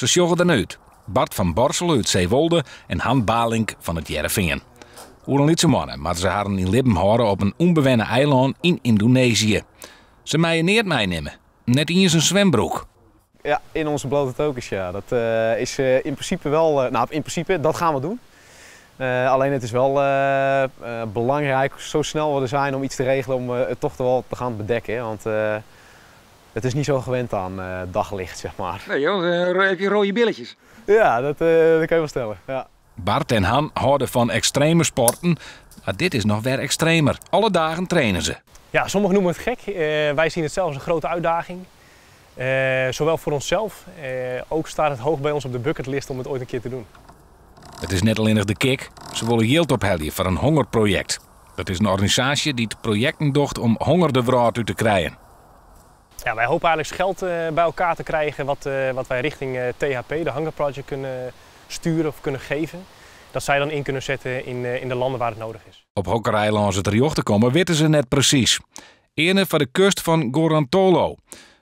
Ze sjoggen eruit. Bart van Borsel uit Zeewolde en Han Balink van het Jereveen. Hoe een lietse mannen, maar ze hadden in Libben horen op een onbewennen eiland in Indonesië. Ze mij neer meenemen, net in zijn zwembroek. Ja, in onze blote tokens, ja. Dat is in principe wel, nou in principe, dat gaan we doen. Alleen het is wel belangrijk, zo snel we er zijn, om iets te regelen om het toch wel te gaan bedekken. Hè? Want het is niet zo gewend aan daglicht, zeg maar. Nee joh, heb je rode billetjes? Ja, dat kan je wel stellen. Ja. Bart en Han houden van extreme sporten, maar dit is nog weer extremer. Alle dagen trainen ze. Ja, sommigen noemen het gek. Wij zien het zelf als een grote uitdaging. Zowel voor onszelf, ook staat het hoog bij ons op de bucketlist om het ooit een keer te doen. Het is net alleen nog de kick. Ze willen geld ophelden voor een hongerproject. Dat is een organisatie die het projecten docht om honger de wereld uit te krijgen. Ja, wij hopen eigenlijk geld bij elkaar te krijgen wat wij richting THP, de Hunger Project, kunnen sturen of kunnen geven. Dat zij dan in kunnen zetten in de landen waar het nodig is. Op Hokkereiland het riocht te komen weten ze net precies. Ene van de kust van Gorontalo.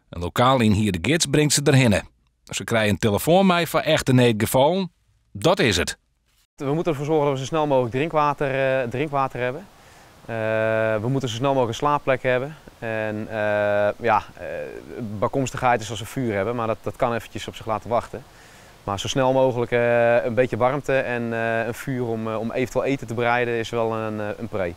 Een lokaal in hier de gids brengt ze erheen. Ze krijgen een telefoon mee voor echte needgevallen. Dat is het. We moeten ervoor zorgen dat we zo snel mogelijk drinkwater hebben. We moeten zo snel mogelijk een slaapplek hebben. En bijkomstigheid is als we vuur hebben, maar dat kan eventjes op zich laten wachten. Maar zo snel mogelijk een beetje warmte en een vuur om eventueel eten te bereiden is wel een pre.